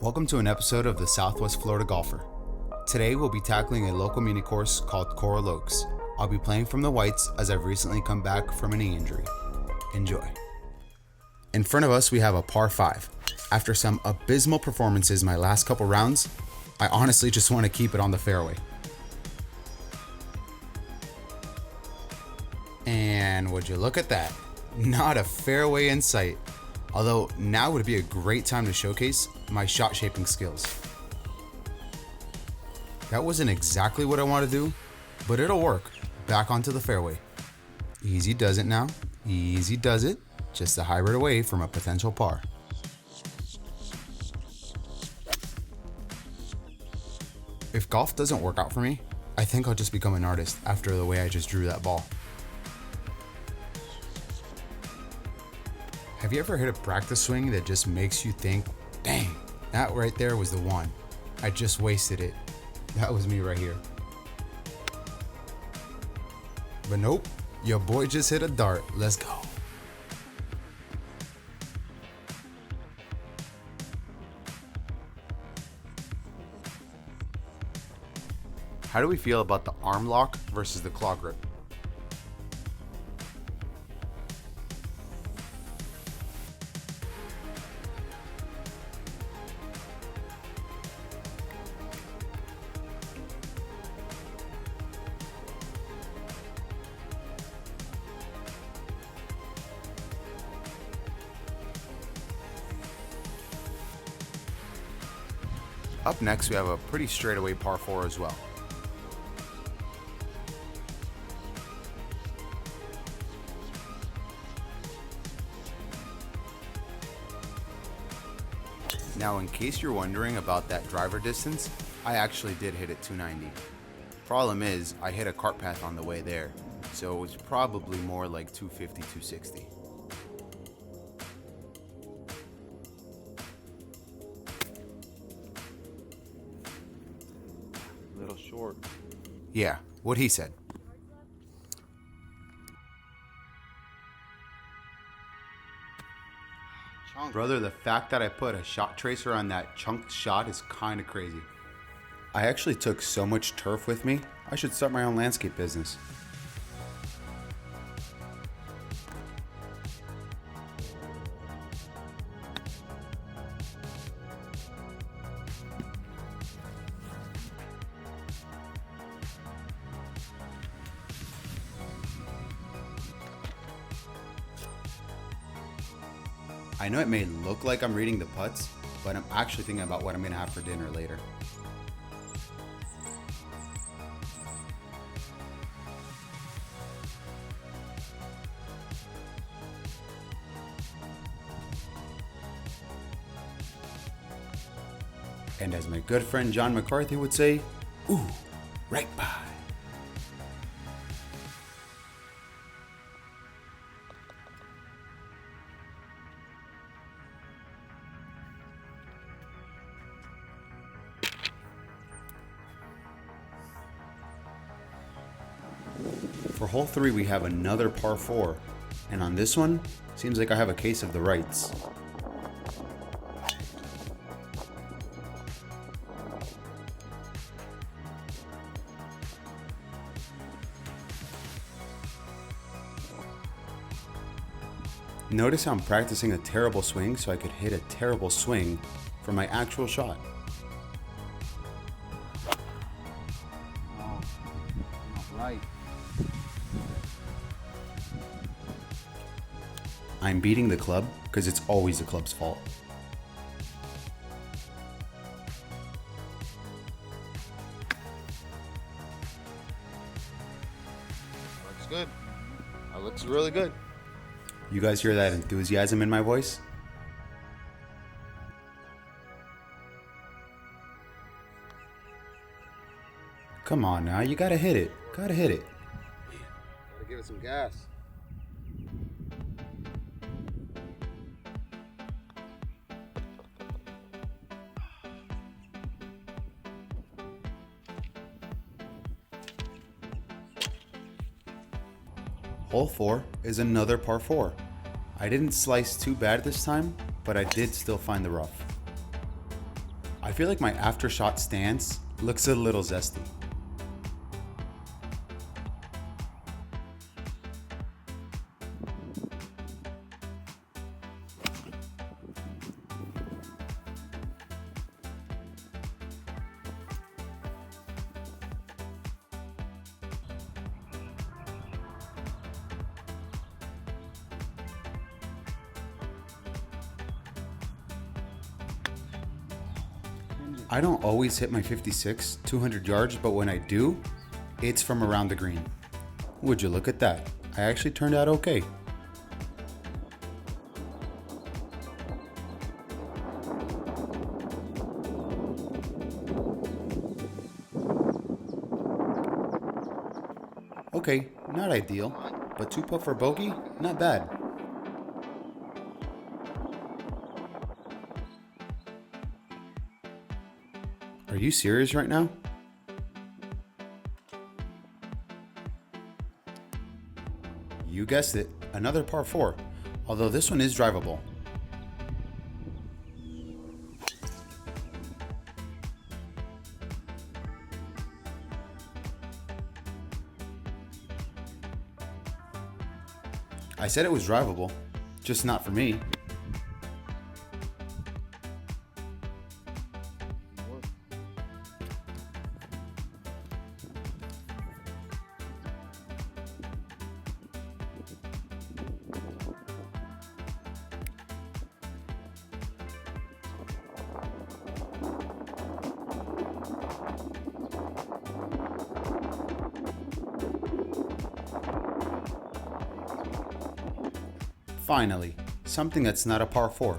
Welcome to an episode of the Southwest Florida Golfer. Today we'll be tackling a local mini course called Coral Oaks. I'll be playing from the whites as I've recently come back from a knee injury. Enjoy. In front of us we have a par 5. After some abysmal performances my last couple rounds, I honestly just want to keep it on the fairway. And would you look at that? Not a fairway in sight. Although now would be a great time to showcase my shot shaping skills. That wasn't exactly what I want to do, but it'll work. Back onto the fairway. Easy does it now. Easy does it. Just a hybrid away from a potential par. If golf doesn't work out for me, I think I'll just become an artist after the way I just drew that ball. Have you ever hit a practice swing that just makes you think, dang, that right there was the one. I just wasted it. That was me right here. But nope, your boy just hit a dart. Let's go. How do we feel about the arm lock versus the claw grip? Up next, we have a pretty straightaway par 4 as well. Now, in case you're wondering about that driver distance, I actually did hit it 290. Problem is, I hit a cart path on the way there, so it was probably more like 250, 260. Little short. Yeah, what he said. Brother, the fact that I put a shot tracer on that chunked shot is kind of crazy. I actually took so much turf with me, I should start my own landscape business. I know it may look like I'm reading the putts, but I'm actually thinking about what I'm going to have for dinner later. And as my good friend John McCarthy would say, ooh, right by. For hole 3, we have another par 4, and on this one, seems like I have a case of the rights. Notice how I'm practicing a terrible swing so I could hit a terrible swing for my actual shot. Oh, not right. I'm beating the club because it's always the club's fault. Looks good. That looks really good. You guys hear that enthusiasm in my voice? Come on now, you gotta hit it. Gotta hit it. Gotta give it some gas. Hole 4 is another par 4. I didn't slice too bad this time, but I did still find the rough. I feel like my after-shot stance looks a little zesty. I don't always hit my 56, 200 yards, but when I do, it's from around the green. Would you look at that? I actually turned out okay. Okay, not ideal, but 2 putt for bogey, not bad. Are you serious right now? You guessed it, another par 4, although this one is drivable. I said it was drivable, just not for me. Finally, something that's not a par 4.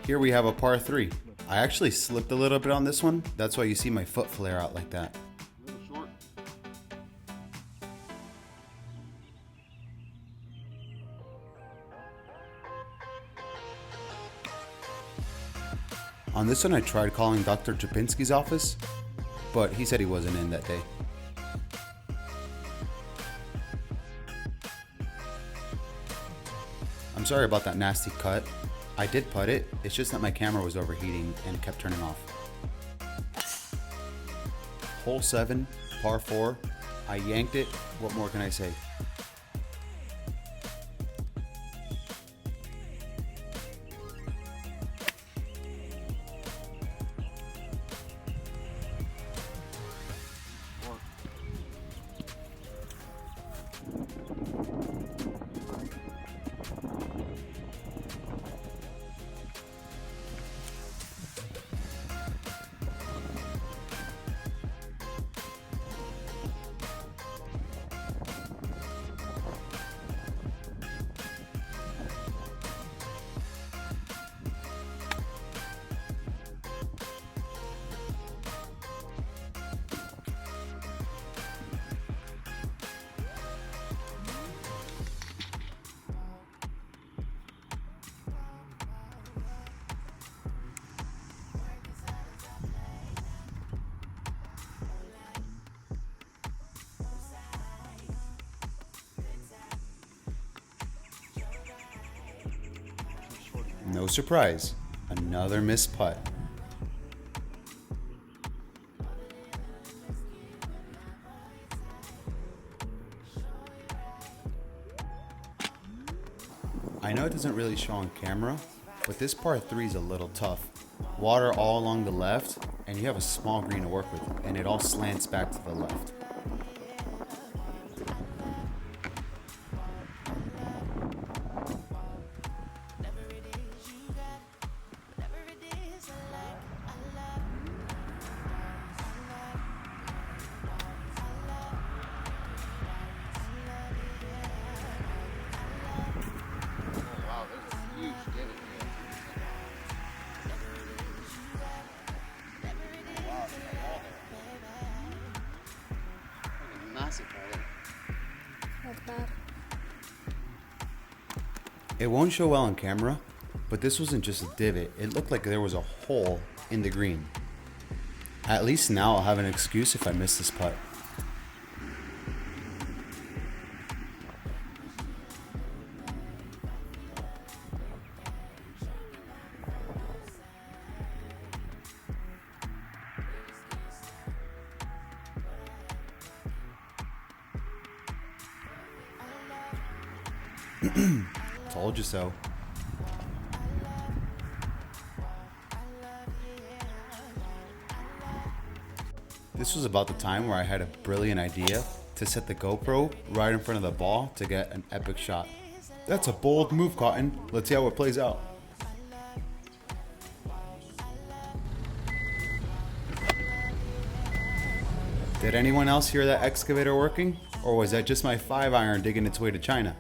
Here we have a par 3. I actually slipped a little bit on this one, that's why you see my foot flare out like that. A little short. On this one I tried calling Dr. Chapinski's office, but he said he wasn't in that day. I'm sorry about that nasty cut. I did putt it, it's just that my camera was overheating and kept turning off. Hole 7, par 4. I yanked it. What more can I say? No surprise, another missed putt. I know it doesn't really show on camera, but this par 3 is a little tough. Water all along the left, and you have a small green to work with, and it all slants back to the left. Wow, there's a huge divot here. Wow, there's a wall there. Like a massive hole. That's bad. It won't show well on camera, but this wasn't just a divot. It looked like there was a hole in the green. At least now I'll have an excuse if I miss this putt. Told you so. This was about the time where I had a brilliant idea to set the GoPro right in front of the ball to get an epic shot. That's a bold move, Cotton. Let's see how it plays out. Did anyone else hear that excavator working? Or was that just my 5-iron digging its way to China?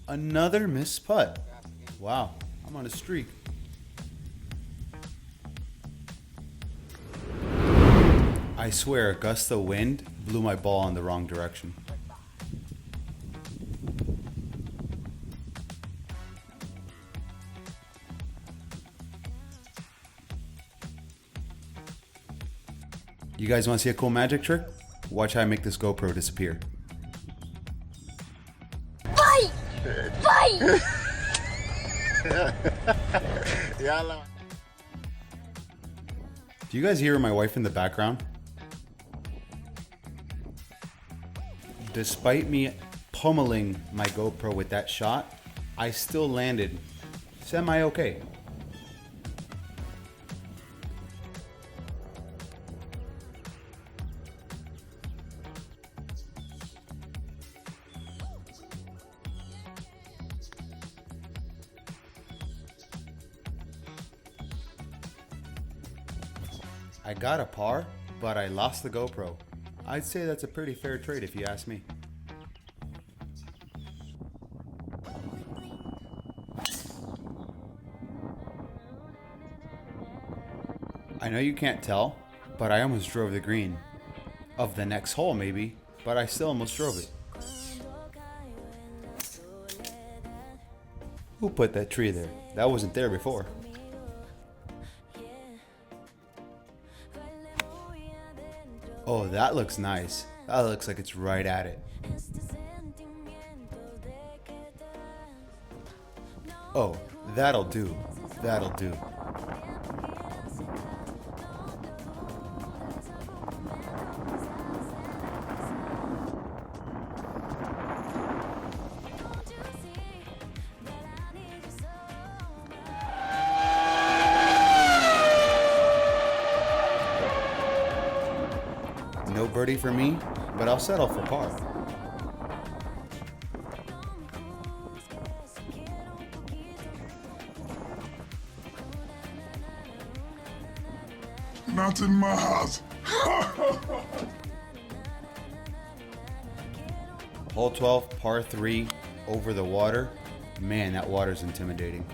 Another missed putt. Wow, I'm on a streak. I swear a gust of wind blew my ball in the wrong direction. You guys want to see a cool magic trick? Watch how I make this GoPro disappear. Fight! Fight! Do you guys hear my wife in the background? Despite me pummeling my GoPro with that shot, I still landed semi-okay. I got a par, but I lost the GoPro. I'd say that's a pretty fair trade if you ask me. I know you can't tell, but I almost drove the green. Of the next hole maybe, but I still almost drove it. Who put that tree there? That wasn't there before. Oh, that looks nice. That looks like it's right at it. Oh, that'll do. That'll do. No birdie for me, but I'll settle for par. Not in my house. Hole 12, par 3, over the water. Man, that water's intimidating.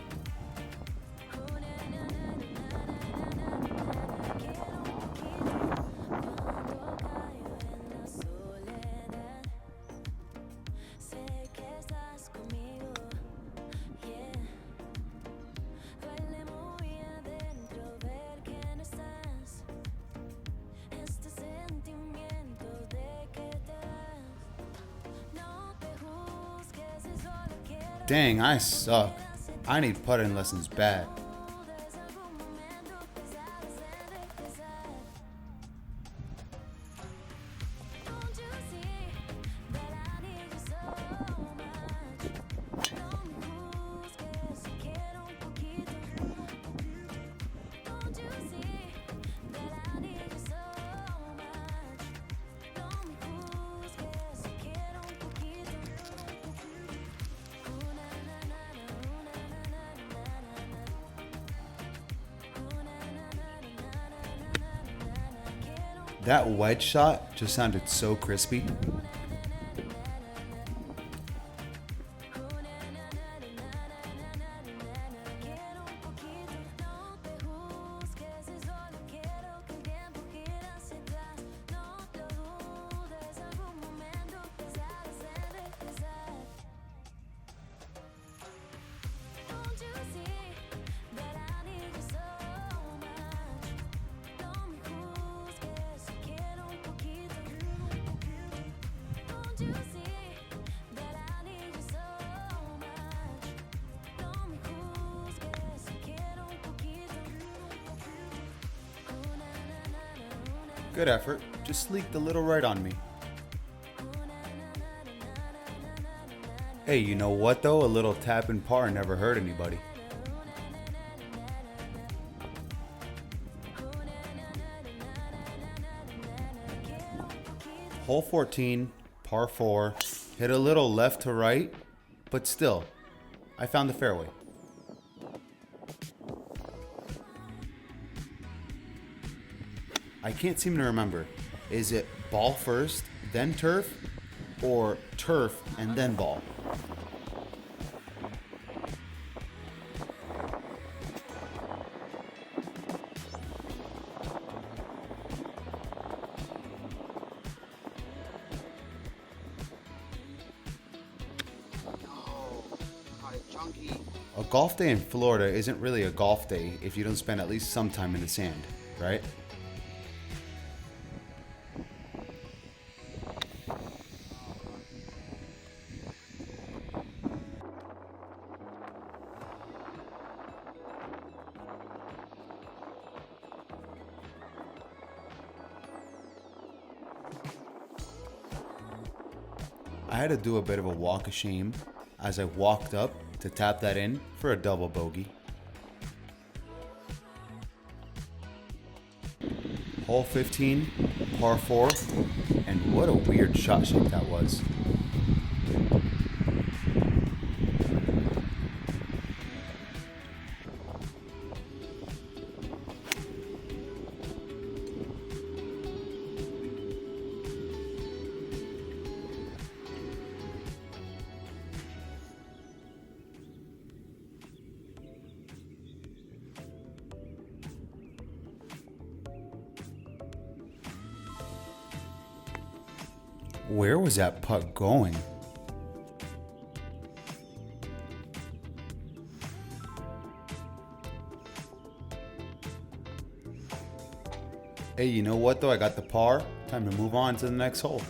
Dang, I suck. I need putting lessons bad. That wedge shot just sounded so crispy. Good effort, just leaked a little right on me. Hey, you know what though? A little tap and par never hurt anybody. Hole 14, par 4, hit a little left to right, but still, I found the fairway. I can't seem to remember. Is it ball first, then turf, or turf and then ball? A golf day in Florida isn't really a golf day if you don't spend at least some time in the sand, right? I had to do a bit of a walk of shame as I walked up to tap that in for a double bogey. Hole 15, par 4, and what a weird shot shape that was. Where was that putt going? Hey, you know what though? I got the par. Time to move on to the next hole.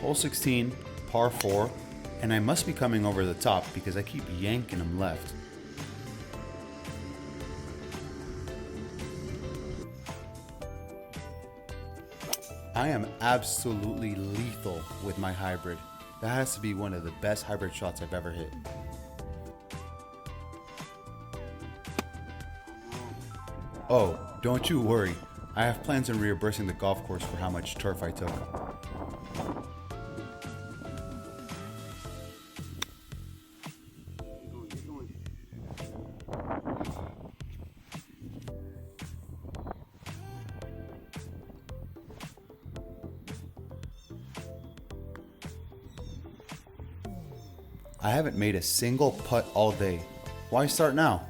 Hole 16, par 4, and I must be coming over the top because I keep yanking them left. I am absolutely lethal with my hybrid. That has to be one of the best hybrid shots I've ever hit. Oh, don't you worry. I have plans on reimbursing the golf course for how much turf I took. I haven't made a single putt all day. Why start now?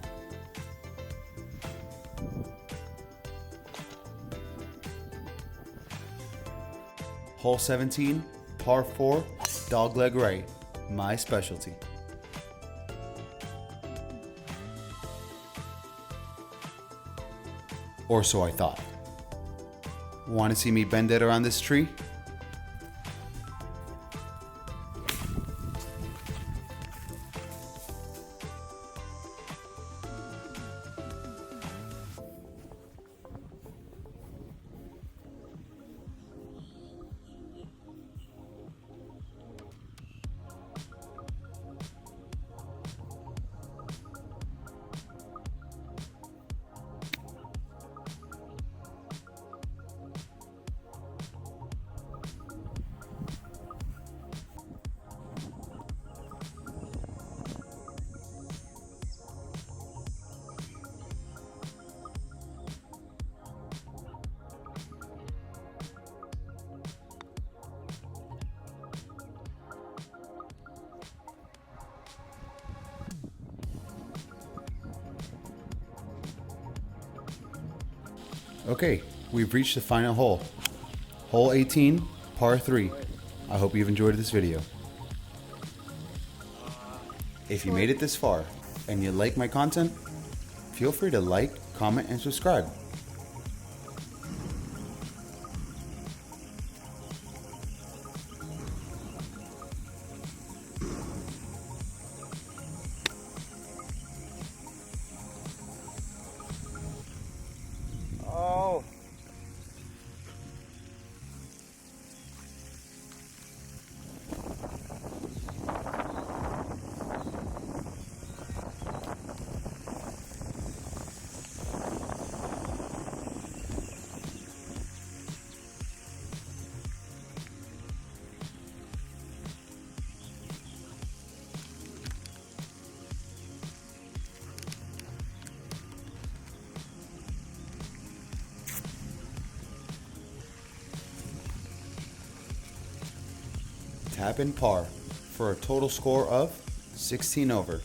Hole 17, par 4, dogleg right, my specialty. Or so I thought. Want to see me bend it around this tree? Okay, we've reached the final hole. Hole 18, par 3. I hope you've enjoyed this video. If you made it this far and you like my content, feel free to like, comment, and subscribe. Oh. tap in par for a total score of 16 over.